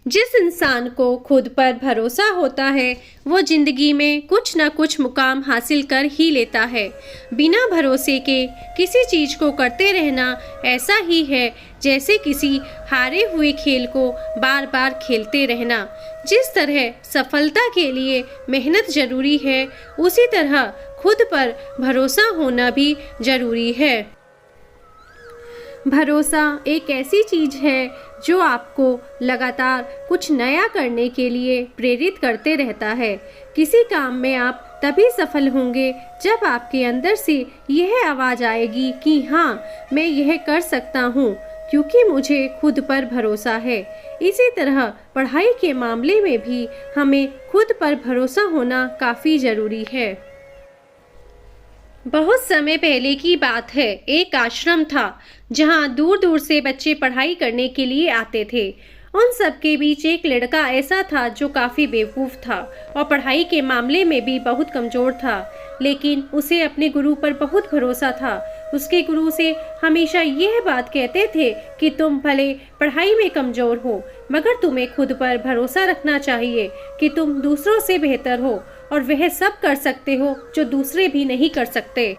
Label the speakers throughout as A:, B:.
A: जिस इंसान को खुद पर भरोसा होता है वो जिंदगी में कुछ न कुछ मुकाम हासिल कर ही लेता है। बिना भरोसे के किसी चीज़ को करते रहना ऐसा ही है जैसे किसी हारे हुए खेल को बार बार खेलते रहना। जिस तरह सफलता के लिए मेहनत जरूरी है, उसी तरह खुद पर भरोसा होना भी जरूरी है। भरोसा एक ऐसी चीज़ है जो आपको लगातार कुछ नया करने के लिए प्रेरित करते रहता है। किसी काम में आप तभी सफल होंगे जब आपके अंदर से यह आवाज़ आएगी कि हाँ, मैं यह कर सकता हूँ क्योंकि मुझे खुद पर भरोसा है। इसी तरह पढ़ाई के मामले में भी हमें खुद पर भरोसा होना काफ़ी ज़रूरी है। बहुत समय पहले की बात है, एक आश्रम था जहाँ दूर दूर से बच्चे पढ़ाई करने के लिए आते थे। उन सब के बीच एक लड़का ऐसा था जो काफ़ी बेवकूफ़ था और पढ़ाई के मामले में भी बहुत कमज़ोर था, लेकिन उसे अपने गुरु पर बहुत भरोसा था। उसके गुरु से हमेशा यह बात कहते थे कि तुम भले पढ़ाई में कमज़ोर हो, मगर तुम्हें खुद पर भरोसा रखना चाहिए कि तुम दूसरों से बेहतर हो और वह सब कर सकते हो जो दूसरे भी नहीं कर सकते।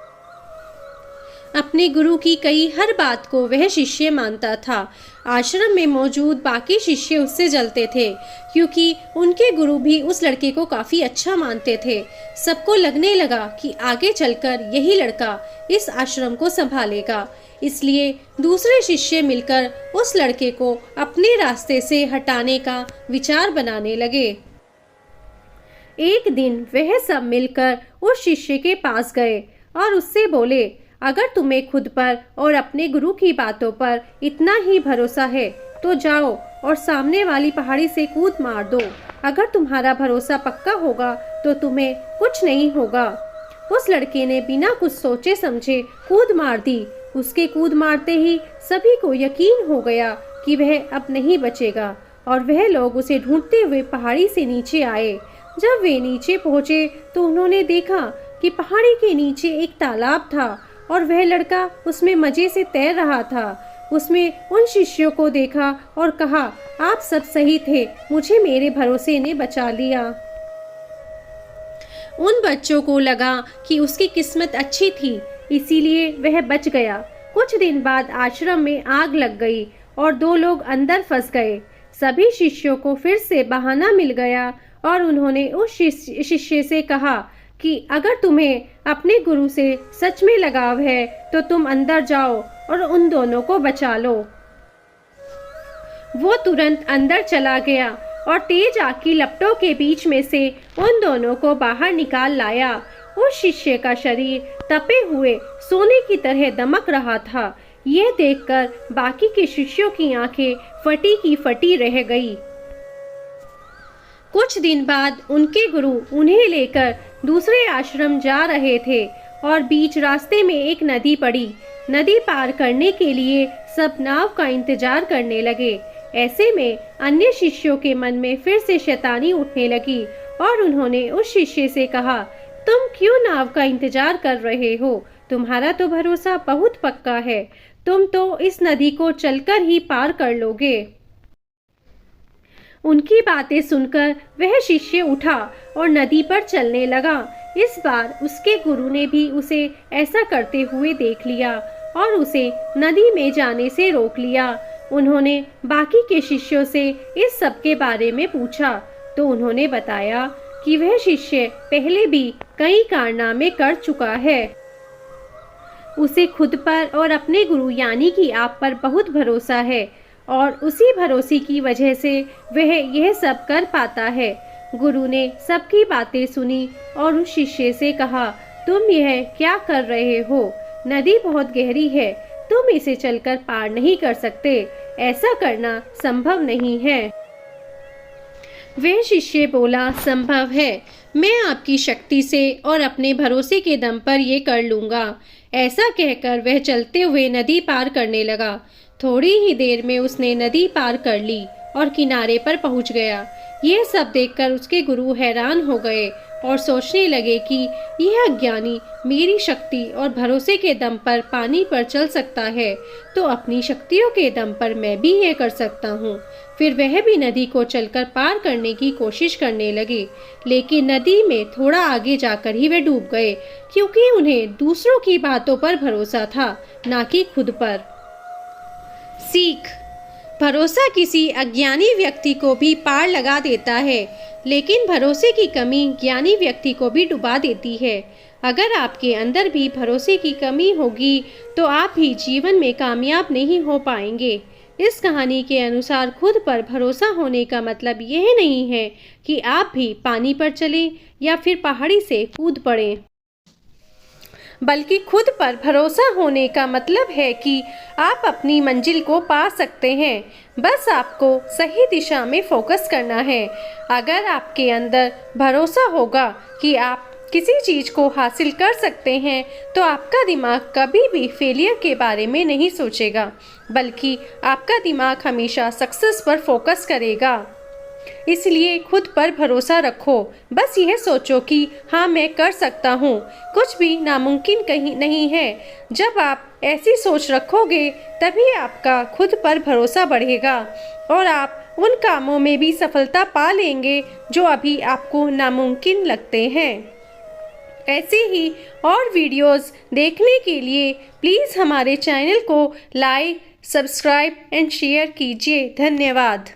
A: अपने गुरु की कई हर बात को वह शिष्य मानता था। आश्रम में मौजूद बाकी शिष्य उससे जलते थे क्योंकि उनके गुरु भी उस लड़के को काफ़ी अच्छा मानते थे। सबको लगने लगा कि आगे चलकर यही लड़का इस आश्रम को संभालेगा, इसलिए दूसरे शिष्य मिलकर उस लड़के को अपने रास्ते से हटाने का विचार बनाने लगे। एक दिन वह सब मिलकर उस शिष्य के पास गए और उससे बोले, अगर तुम्हें खुद पर और अपने गुरु की बातों पर इतना ही भरोसा है तो जाओ और सामने वाली पहाड़ी से कूद मार दो। अगर तुम्हारा भरोसा पक्का होगा तो तुम्हें कुछ नहीं होगा। उस लड़के ने बिना कुछ सोचे समझे कूद मार दी। उसके कूद मारते ही सभी को यकीन हो गया कि वह अब नहीं बचेगा और वह लोग उसे ढूंढते हुए पहाड़ी से नीचे आए। जब वे नीचे पहुंचे तो उन्होंने देखा कि पहाड़ी के नीचे एक तालाब था और वह लड़का उसमें मजे से तैर रहा था। उसमें उन शिष्यों को देखा और कहा, आप सब सही थे, मुझे मेरे भरोसे ने बचा लिया। उन बच्चों को लगा कि उसकी किस्मत अच्छी थी, इसीलिए वह बच गया। कुछ दिन बाद आश्रम में आग लग गई और 2 लोग अंदर फंस गए। सभी शिष्यों को फिर से बहाना मिल गया और उन्होंने उस शिष्य से कहा कि अगर तुम्हें अपने गुरु से सच में लगाव है तो तुम अंदर जाओ और उन दोनों को बचा लो। वो तुरंत अंदर चला गया और तेज आग की लपटों के बीच में से उन दोनों को बाहर निकाल लाया। उस शिष्य का शरीर तपे हुए सोने की तरह दमक रहा था। यह देखकर बाकी के शिष्यों की आंखें फटी की फटी रह गई। कुछ दिन बाद उनके गुरु उन्हें लेकर दूसरे आश्रम जा रहे थे और बीच रास्ते में एक नदी पड़ी। नदी पार करने के लिए सब नाव का इंतजार करने लगे। ऐसे में अन्य शिष्यों के मन में फिर से शैतानी उठने लगी और उन्होंने उस शिष्य से कहा, तुम क्यों नाव का इंतजार कर रहे हो? तुम्हारा तो भरोसा बहुत पक्का है, तुम तो इस नदी को चलकर ही पार कर लोगे। उनकी बातें सुनकर वह शिष्य उठा और नदी पर चलने लगा। इस बार उसके गुरु ने भी उसे ऐसा करते हुए देख लिया और उसे नदी में जाने से रोक लिया। उन्होंने बाकी के शिष्यों से इस सब के बारे में पूछा तो उन्होंने बताया कि वह शिष्य पहले भी कई कारनामे कर चुका है। उसे खुद पर और अपने गुरु यानी कि आप पर बहुत भरोसा है और उसी भरोसे की वजह से वह यह सब कर पाता है। गुरु ने सबकी बातें सुनी और उस शिष्य से कहा, तुम यह क्या कर रहे हो? नदी बहुत गहरी है, तुम इसे चलकर पार नहीं कर सकते, ऐसा करना संभव नहीं है। वह शिष्य बोला, संभव है, मैं आपकी शक्ति से और अपने भरोसे के दम पर ये कर लूँगा। ऐसा कहकर वह चलते हुए नदी पार करने लगा। थोड़ी ही देर में उसने नदी पार कर ली और किनारे पर पहुंच गया। यह सब देखकर उसके गुरु हैरान हो गए और सोचने लगे कि यह अज्ञानी मेरी शक्ति और भरोसे के दम पर पानी पर चल सकता है, तो अपनी शक्तियों के दम पर मैं भी ये कर सकता हूँ। फिर वह भी नदी को चलकर पार करने की कोशिश करने लगे, लेकिन नदी में थोड़ा आगे जाकर ही वे डूब गए, क्योंकि उन्हें दूसरों की बातों पर भरोसा था, ना कि खुद पर। सीख: भरोसा किसी अज्ञानी व्यक्ति को भी पार लगा देता है, लेकिन भरोसे की कमी ज्ञानी व्यक्ति को भी डुबा देती है। अगर आपके अंदर भी भरोसे की कमी होगी तो आप भी जीवन में कामयाब नहीं हो पाएंगे। इस कहानी के अनुसार खुद पर भरोसा होने का मतलब यह नहीं है कि आप भी पानी पर चलें या फिर पहाड़ी से कूद पड़ें, बल्कि खुद पर भरोसा होने का मतलब है कि आप अपनी मंजिल को पा सकते हैं। बस आपको सही दिशा में फोकस करना है। अगर आपके अंदर भरोसा होगा कि आप किसी चीज़ को हासिल कर सकते हैं, तो आपका दिमाग कभी भी फेलियर के बारे में नहीं सोचेगा, बल्कि आपका दिमाग हमेशा सक्सेस पर फोकस करेगा। इसलिए खुद पर भरोसा रखो। बस यह सोचो कि हाँ, मैं कर सकता हूँ, कुछ भी नामुमकिन कहीं नहीं है। जब आप ऐसी सोच रखोगे तभी आपका खुद पर भरोसा बढ़ेगा और आप उन कामों में भी सफलता पा लेंगे जो अभी आपको नामुमकिन लगते हैं। ऐसे ही और वीडियोस देखने के लिए प्लीज़ हमारे चैनल को लाइक, सब्सक्राइब एंड शेयर कीजिए। धन्यवाद।